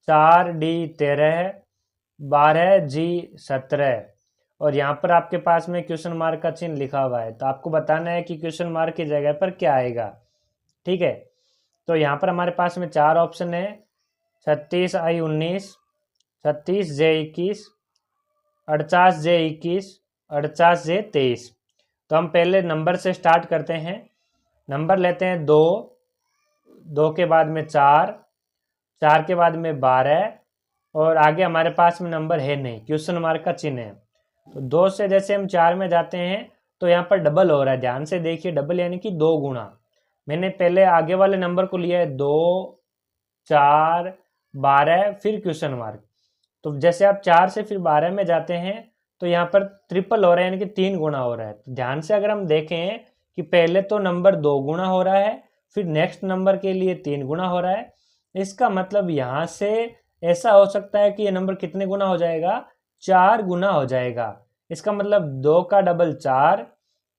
4D 13, 12G 17 और यहाँ पर आपके पास में क्वेश्चन मार्क का चिन्ह लिखा हुआ है। तो आपको बताना है कि क्वेश्चन मार्क की जगह पर क्या आएगा। ठीक है, तो यहाँ पर हमारे पास में 4 ऑप्शन है, 36I 19, 36J 21, 48J 21, 48J 23। तो हम पहले नंबर से स्टार्ट करते हैं। नंबर लेते हैं 2, 2 के बाद में 4, 4 के बाद में 12 और आगे हमारे पास में नंबर है नहीं, क्वेश्चन मार्क का चिन्ह है। तो 2 से जैसे हम 4 में जाते हैं तो यहाँ पर डबल हो रहा है, ध्यान से देखिए, डबल यानी कि 2 गुना। मैंने पहले आगे वाले नंबर को लिया है 2, 4, 12 फिर क्वेश्चन मार्क। तो जैसे आप 4 से फिर 12 में जाते हैं तो यहाँ पर ट्रिपल हो रहा है, यानी कि 3 गुना हो रहा है। तो ध्यान से अगर हम देखें कि पहले तो नंबर 2 गुना हो रहा है, फिर नेक्स्ट नंबर के लिए 3 गुना हो रहा है। इसका मतलब यहाँ से ऐसा हो सकता है कि ये नंबर कितने गुना हो जाएगा, 4 गुना हो जाएगा। इसका मतलब 2 का डबल 4,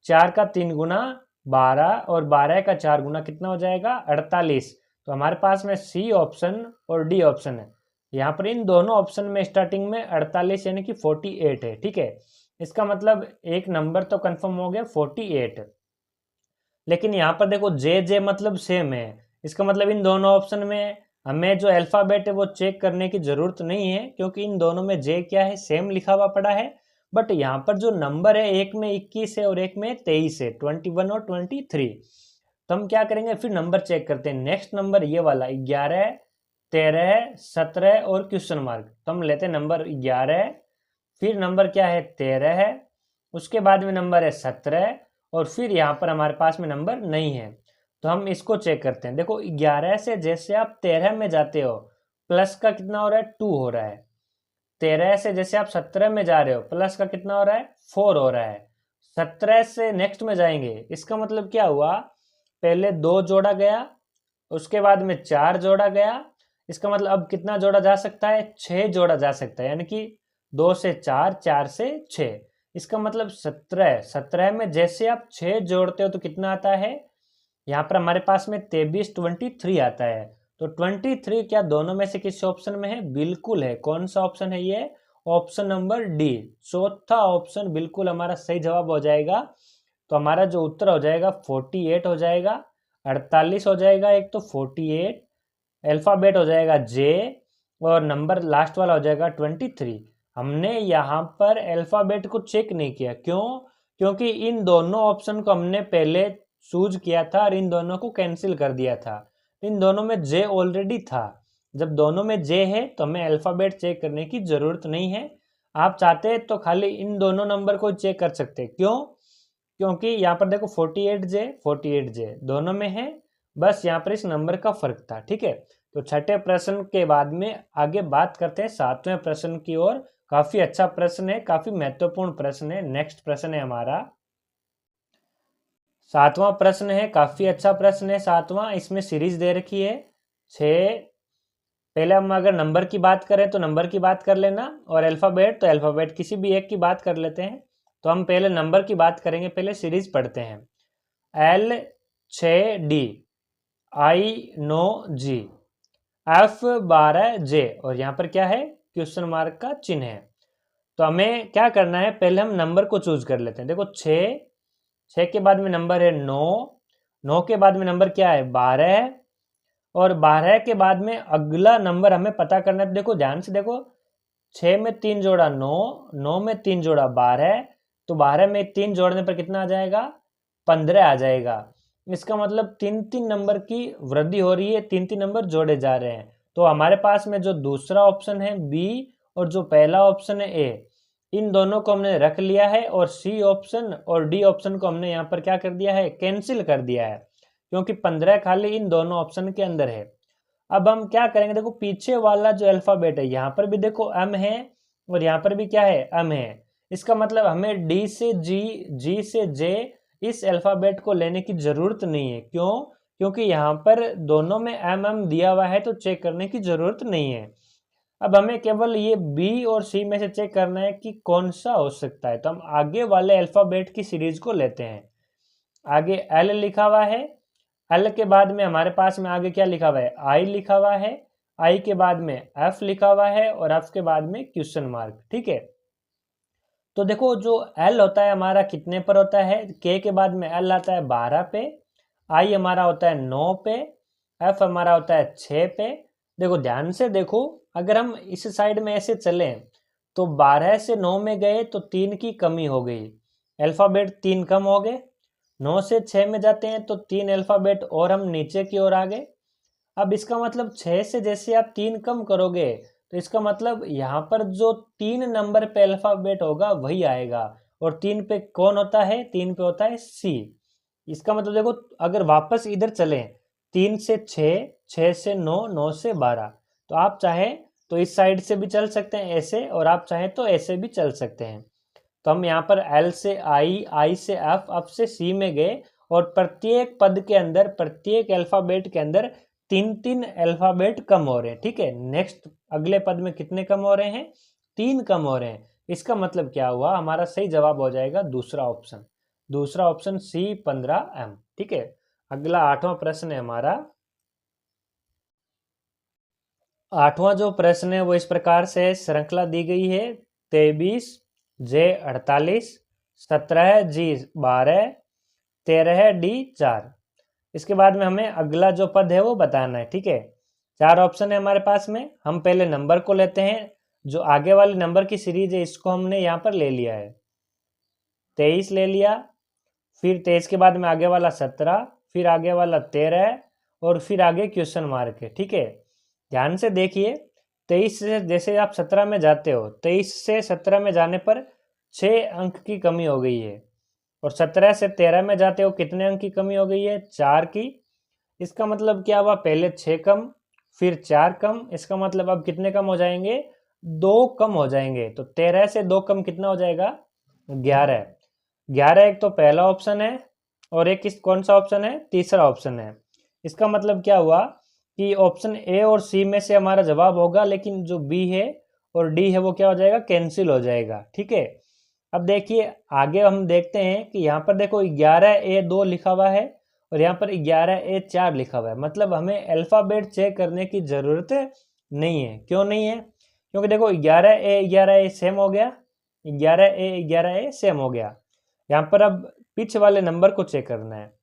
4 का 3 गुना 12 और 12 का 4 गुना कितना हो जाएगा, 48। तो हमारे पास में सी ऑप्शन और डी ऑप्शन है। यहाँ पर इन दोनों ऑप्शन में स्टार्टिंग में 48 यानी कि 48 है। ठीक है, इसका मतलब एक नंबर तो कंफर्म हो गया 48। लेकिन यहाँ पर देखो जे जे मतलब सेम है, इसका मतलब इन दोनों ऑप्शन में हमें जो अल्फाबेट है वो चेक करने की जरूरत नहीं है, क्योंकि इन दोनों में जे क्या है, सेम लिखा हुआ पड़ा है। बट यहाँ पर जो नंबर है, एक में 21 है और एक में 23 है, 21 और 23। तो हम क्या करेंगे, फिर नंबर चेक करते हैं। नेक्स्ट नंबर ये वाला 11, 13, 17 और क्वेश्चन मार्क। तो हम लेते हैं नंबर 11, फिर नंबर क्या है 13 है, उसके बाद में नंबर है 17 और फिर यहाँ पर हमारे पास में नंबर नहीं है। तो हम इसको चेक करते हैं। देखो 11 से जैसे आप 13 में जाते हो, प्लस का कितना हो रहा है, 2 हो रहा है। 13 से जैसे आप 17 में जा रहे हो, प्लस का कितना हो रहा है, 4 हो रहा है। 17 से नेक्स्ट में जाएंगे, इसका मतलब क्या हुआ, पहले 2 जोड़ा गया, उसके बाद में 4 जोड़ा गया। इसका मतलब अब कितना जोड़ा जा सकता है, 6 जोड़ा जा सकता है, यानी कि 2 से 4, 4 से 6। इसका मतलब 17, 17 में जैसे आप 6 जोड़ते हो तो कितना आता है, यहाँ पर हमारे पास में 23, 23 आता है। तो 23 क्या दोनों में से किस ऑप्शन में है, बिल्कुल है। कौन सा ऑप्शन है ये, ऑप्शन नंबर डी, चौथा ऑप्शन बिल्कुल हमारा सही जवाब हो जाएगा। तो हमारा जो उत्तर हो जाएगा 48 हो जाएगा, 48 हो जाएगा एक तो 48, अल्फाबेट हो जाएगा जे और नंबर लास्ट वाला हो जाएगा 23। हमने यहाँ पर अल्फ़ाबेट को चेक नहीं किया, क्यों? क्योंकि इन दोनों ऑप्शन को हमने पहले चूज किया था और इन दोनों को कैंसिल कर दिया था। इन दोनों में जे ऑलरेडी था। जब दोनों में जे है तो हमें अल्फ़ाबेट चेक करने की ज़रूरत नहीं है। आप चाहते हैं तो खाली इन दोनों नंबर को चेक कर सकते हैं। क्यों? क्योंकि यहाँ पर देखो 48J दोनों में है, बस यहाँ पर इस नंबर का फर्क था। ठीक है, तो छठे प्रश्न के बाद में आगे बात करते हैं सातवें प्रश्न की ओर। काफी अच्छा प्रश्न है, काफी महत्वपूर्ण प्रश्न है। नेक्स्ट प्रश्न है हमारा सातवां प्रश्न है, काफी अच्छा प्रश्न है सातवां। इसमें सीरीज दे रखी है 6। पहले हम अगर नंबर की बात करें तो नंबर की बात कर लेना, और अल्फाबेट तो अल्फाबेट किसी भी एक की बात कर लेते हैं। तो हम पहले नंबर की बात करेंगे, पहले सीरीज पढ़ते हैं। L6D, I9G, F12J, और यहाँ पर क्या है? क्वेश्चन मार्क का चिन्ह है। तो हमें क्या करना है, पहले हम नंबर को चूज कर लेते हैं। देखो 6 के बाद में नंबर है 9 के बाद में नंबर क्या है? 12, और 12 के बाद में अगला नंबर हमें पता करना है। देखो ध्यान से देखो, 6 में 3 जोड़ा 9 में 3 जोड़ा 12, तो 12 में 3 जोड़ने पर कितना आ जाएगा? 15 आ जाएगा। इसका मतलब 3 नंबर की वृद्धि हो रही है, 3 नंबर जोड़े जा रहे हैं। तो हमारे पास में जो दूसरा ऑप्शन है बी और जो पहला ऑप्शन है ए, इन दोनों को हमने रख लिया है, और सी ऑप्शन और डी ऑप्शन को हमने यहाँ पर क्या कर दिया है? कैंसिल कर दिया है, क्योंकि 15 खाली इन दोनों ऑप्शन के अंदर है। अब हम क्या करेंगे, देखो पीछे वाला जो अल्फाबेट है, यहाँ पर भी देखो एम है और यहाँ पर भी क्या है? एम है। इसका मतलब हमें डी से जी, जी से जे इस अल्फाबेट को लेने की जरूरत नहीं है। क्यों? क्योंकि यहाँ पर दोनों में एम एम दिया हुआ है, तो चेक करने की जरूरत नहीं है। अब हमें केवल ये बी और सी में से चेक करना है कि कौन सा हो सकता है। तो हम आगे वाले अल्फाबेट की सीरीज को लेते हैं। आगे एल लिखा हुआ है, एल के बाद में हमारे पास में आगे क्या लिखा हुआ है? आई लिखा हुआ है, आई के बाद में एफ लिखा हुआ है, और एफ के बाद में क्वेश्चन मार्क। ठीक है, तो देखो जो एल होता है हमारा कितने पर होता है? के बाद में एल आता है 12 पे, आई हमारा होता है 9 पे, एफ हमारा होता है 6 पे। देखो ध्यान से देखो, अगर हम इस साइड में ऐसे चलें तो 12 से 9 में गए तो 3 की कमी हो गई, अल्फाबेट 3 कम हो गए। 9 से 6 में जाते हैं तो 3 अल्फाबेट और हम नीचे की ओर आ गए। अब इसका मतलब 6 से जैसे आप 3 कम करोगे तो इसका मतलब यहाँ पर जो 3 नंबर पे अल्फाबेट होगा वही आएगा, और 3 पे कौन होता है? 3 पे होता है सी। इसका मतलब देखो, अगर वापस इधर चलें 3 से 6, 6 से 9, 9 से 12, तो आप चाहे तो इस साइड से भी चल सकते हैं ऐसे, और आप चाहे तो ऐसे भी चल सकते हैं। तो हम यहाँ पर एल से आई, आई से एफ से सी में गए, और प्रत्येक पद के अंदर, प्रत्येक अल्फाबेट के अंदर 3 अल्फाबेट कम हो रहे हैं। ठीक है, नेक्स्ट अगले पद में कितने कम हो रहे हैं? 3 कम हो रहे हैं। इसका मतलब क्या हुआ? हमारा सही जवाब हो जाएगा दूसरा ऑप्शन, दूसरा ऑप्शन सी 15M। ठीक है, अगला आठवां प्रश्न है हमारा। आठवां जो प्रश्न है वो इस प्रकार से श्रृंखला दी गई है 23J48, 17G12, 13D4। इसके बाद में हमें अगला जो पद है वो बताना है। ठीक है, 4 ऑप्शन है हमारे पास में। हम पहले नंबर को लेते हैं, जो आगे वाले नंबर की सीरीज है इसको हमने यहाँ पर ले लिया है, 23 ले लिया, फिर 23 के बाद में आगे वाला 17, फिर आगे वाला 13, और फिर आगे क्वेश्चन मार्क है। ठीक है, ध्यान से देखिए, 23 से जैसे आप 17 में जाते हो, 23 से 17 में जाने पर 6 अंक की कमी हो गई है, और 17 से 13 में जाते हो कितने अंक की कमी हो गई है? 4 की। इसका मतलब क्या हुआ? पहले 6 कम, फिर 4 कम। इसका मतलब अब कितने कम हो जाएंगे? 2 कम हो जाएंगे। तो 13 से 2 कम कितना हो जाएगा? 11। 11 एक तो पहला ऑप्शन है, और एक कौन सा ऑप्शन है? तीसरा ऑप्शन है। इसका मतलब क्या हुआ कि ऑप्शन ए और सी में से हमारा जवाब होगा, लेकिन जो बी है और डी है वो क्या हो जाएगा? कैंसिल हो जाएगा। ठीक है, अब देखिए आगे हम देखते हैं कि यहाँ पर देखो 11A2 लिखा हुआ है, और यहाँ पर 11A4 लिखा हुआ है। मतलब हमें अल्फाबेट चेक करने की जरूरत नहीं है। क्यों नहीं है? क्योंकि देखो 11A सेम हो गया, 11A सेम हो गया। यहाँ पर अब पीछे वाले नंबर को चेक करना है,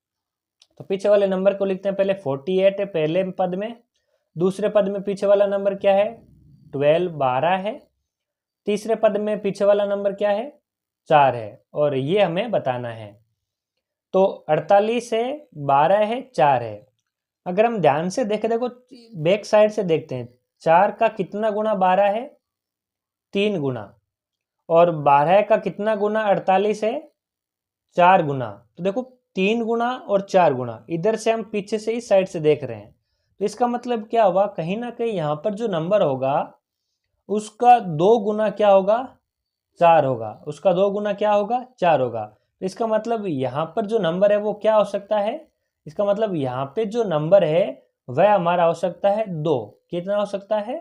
तो पीछे वाले नंबर को लिखते हैं। पहले 48 है पहले पद में, दूसरे पद में पीछे वाला नंबर क्या है? 12 12 है, तीसरे पद में पीछे वाला नंबर क्या है 4 है, और ये हमें बताना है। तो 48 है, 12 है, 4 है। अगर हम ध्यान से देखें, देखो बैक साइड से देखते हैं, 4 का कितना गुना 12 है 3 गुना, और 12 का कितना गुना 48 है 4 गुना। तो देखो 3 गुना और 4 गुना, इधर से हम पीछे से इस साइड से देख रहे हैं, तो इसका मतलब क्या हुआ, कहीं ना कहीं यहाँ पर जो नंबर होगा उसका 2 गुना क्या होगा 4 होगा, उसका 2 गुना क्या होगा 4 होगा। तो इसका मतलब यहाँ पर जो नंबर है वो क्या हो सकता है, इसका मतलब यहाँ पे जो नंबर है वह हमारा हो सकता है 2। कितना हो सकता है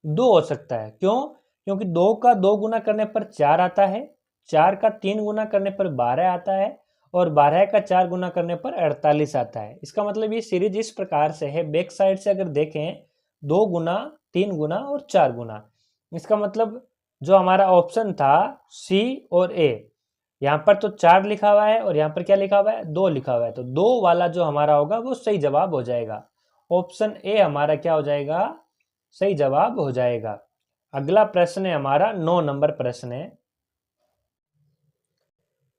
2 हो सकता है। क्यों, क्योंकि 2 का 2 गुना करने पर 4 आता है, 4 का 3 गुना करने पर 12 आता है, और 12 का 4 गुना करने पर 48 आता है। इसका मतलब ये सीरीज इस प्रकार से है, बैक साइड से अगर देखें 2 गुना 3 गुना और 4 गुना। इसका मतलब जो हमारा ऑप्शन था सी और ए, यहाँ पर तो 4 लिखा हुआ है और यहाँ पर क्या लिखा हुआ है 2 लिखा हुआ है, तो 2 वाला जो हमारा होगा वो सही जवाब हो जाएगा। ऑप्शन ए हमारा क्या हो जाएगा, सही जवाब हो जाएगा। अगला प्रश्न है हमारा 9 नंबर प्रश्न है।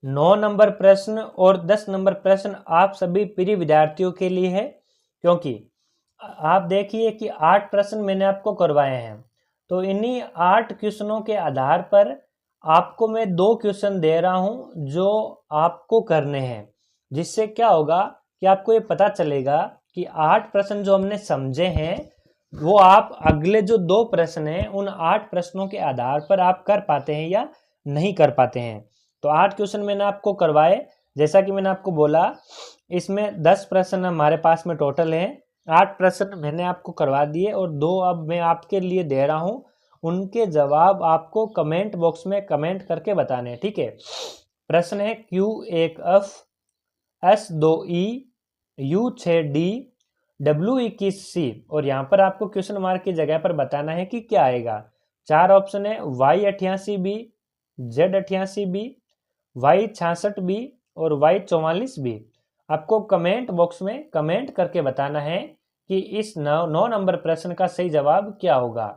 9 नंबर प्रश्न और 10 नंबर प्रश्न आप सभी प्रिय विद्यार्थियों के लिए है, क्योंकि आप देखिए कि 8 प्रश्न मैंने आपको करवाए हैं, तो इन्हीं 8 क्वेश्चनों के आधार पर आपको मैं 2 क्वेश्चन दे रहा हूं जो आपको करने हैं, जिससे क्या होगा कि आपको ये पता चलेगा कि 8 प्रश्न जो हमने समझे हैं वो आप अगले जो 2 प्रश्न हैं उन 8 प्रश्नों के आधार पर आप कर पाते हैं या नहीं कर पाते हैं। तो 8 क्वेश्चन मैंने आपको करवाए, जैसा कि मैंने आपको बोला इसमें 10 प्रश्न हमारे पास में टोटल हैं, 8 प्रश्न मैंने आपको करवा दिए और 2 अब मैं आपके लिए दे रहा हूं, उनके जवाब आपको कमेंट बॉक्स में कमेंट करके बताने हैं, ठीक है। प्रश्न है Q1F S2E U6D W21C, और यहाँ पर आपको क्वेश्चन मार्क की जगह पर बताना है कि क्या आएगा। 4 ऑप्शन है Y88B, Z88B, Y66B और Y44B। आपको कमेंट बॉक्स में कमेंट करके बताना है कि इस 9 नंबर प्रश्न का सही जवाब क्या होगा।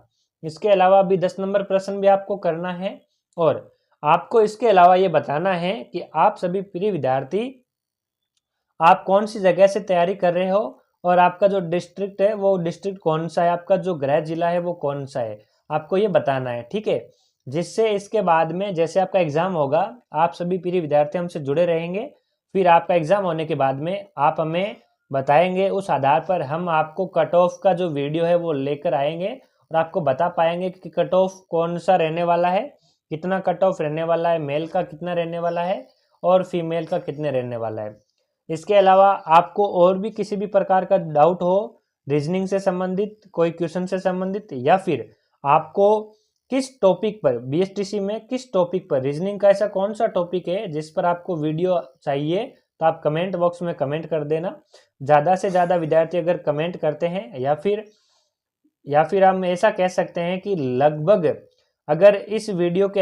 इसके अलावा भी 10 नंबर प्रश्न भी आपको करना है, और आपको इसके अलावा ये बताना है कि आप सभी प्रिय विद्यार्थी आप कौन सी जगह से तैयारी कर रहे हो, और आपका जो डिस्ट्रिक्ट है वो डिस्ट्रिक्ट कौन सा है, आपका जो गृह जिला है वो कौन सा है, आपको ये बताना है, ठीक है। जिससे इसके बाद में जैसे आपका एग्जाम होगा आप सभी प्रिय विद्यार्थी हमसे जुड़े रहेंगे, फिर आपका एग्जाम होने के बाद में आप हमें बताएंगे, उस आधार पर हम आपको कट ऑफ का जो वीडियो है वो लेकर आएंगे और आपको बता पाएंगे कि कट ऑफ कौन सा रहने वाला है, कितना कट ऑफ रहने वाला है, मेल का कितना रहने वाला है और फीमेल का कितने रहने वाला है। इसके अलावा आपको और भी किसी भी प्रकार का डाउट हो रीजनिंग से संबंधित, कोई क्वेश्चन से संबंधित, या फिर आपको किस टॉपिक पर बीएसटीसी में किस टॉपिक पर रीजनिंग का ऐसा कौन सा टॉपिक है जिस पर आपको वीडियो चाहिए, तो आप कमेंट बॉक्स में कमेंट कर देना। ज़्यादा से ज़्यादा विद्यार्थी अगर कमेंट करते हैं, या फिर हम ऐसा कह सकते हैं कि लगभग अगर इस वीडियो के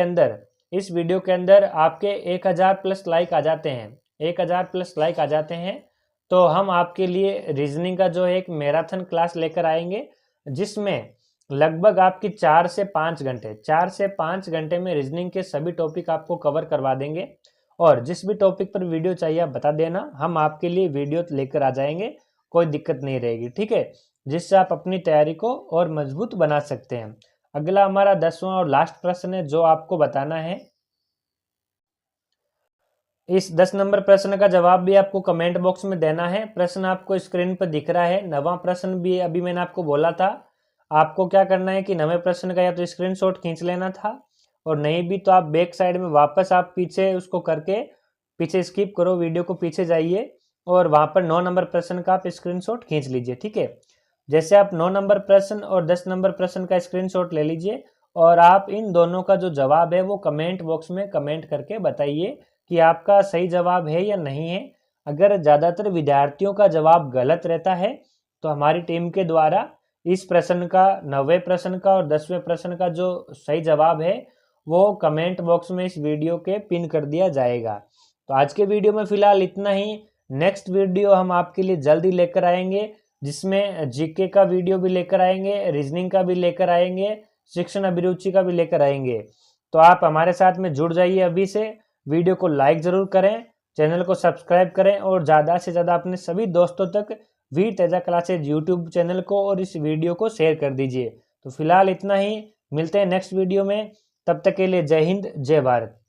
अंदर आपके 1000 प्लस लाइक आ जाते हैं, 1000 प्लस लाइक आ जाते हैं, तो हम आपके लिए रीजनिंग का जो है एक मैराथन क्लास लेकर आएंगे, जिसमें लगभग आपकी 4 से 5 घंटे में रीजनिंग के सभी टॉपिक आपको कवर करवा देंगे। और जिस भी टॉपिक पर वीडियो चाहिए आप बता देना, हम आपके लिए वीडियो लेकर आ जाएंगे, कोई दिक्कत नहीं रहेगी, ठीक है। जिससे आप अपनी तैयारी को और मजबूत बना सकते हैं। अगला हमारा 10वां और लास्ट प्रश्न है जो आपको बताना है। इस 10 नंबर प्रश्न का जवाब भी आपको कमेंट बॉक्स में देना है। प्रश्न आपको स्क्रीन पर दिख रहा है। 9वां प्रश्न भी अभी मैंने आपको बोला था, आपको क्या करना है कि 9वें प्रश्न का या तो स्क्रीनशॉट खींच लेना था, और नहीं भी तो आप बैक साइड में वापस आप पीछे उसको करके पीछे स्किप करो, वीडियो को पीछे जाइए और वहाँ पर 9 नंबर प्रश्न का आप स्क्रीनशॉट खींच लीजिए, ठीक है। जैसे आप 9 नंबर प्रश्न और 10 नंबर प्रश्न का स्क्रीनशॉट ले लीजिए और आप इन दोनों का जो जवाब है वो कमेंट बॉक्स में कमेंट करके बताइए कि आपका सही जवाब है या नहीं है। अगर ज़्यादातर विद्यार्थियों का जवाब गलत रहता है तो हमारी टीम के द्वारा इस प्रश्न का 9वें प्रश्न का और 10वें प्रश्न का जो सही जवाब है वो कमेंट बॉक्स में इस वीडियो के पिन कर दिया जाएगा। तो आज के वीडियो में फ़िलहाल इतना ही। नेक्स्ट वीडियो हम आपके लिए जल्दी लेकर आएंगे, जिसमें जीके का वीडियो भी लेकर आएंगे, रीजनिंग का भी लेकर आएंगे, शिक्षण अभिरुचि का भी लेकर आएंगे। तो आप हमारे साथ में जुड़ जाइए अभी से। वीडियो को लाइक ज़रूर करें, चैनल को सब्सक्राइब करें और ज़्यादा से ज़्यादा अपने सभी दोस्तों तक वीर तेजा क्लासेज यूट्यूब चैनल को और इस वीडियो को शेयर कर दीजिए। तो फिलहाल इतना ही, मिलते हैं नेक्स्ट वीडियो में। तब तक के लिए जय हिंद, जय भारत।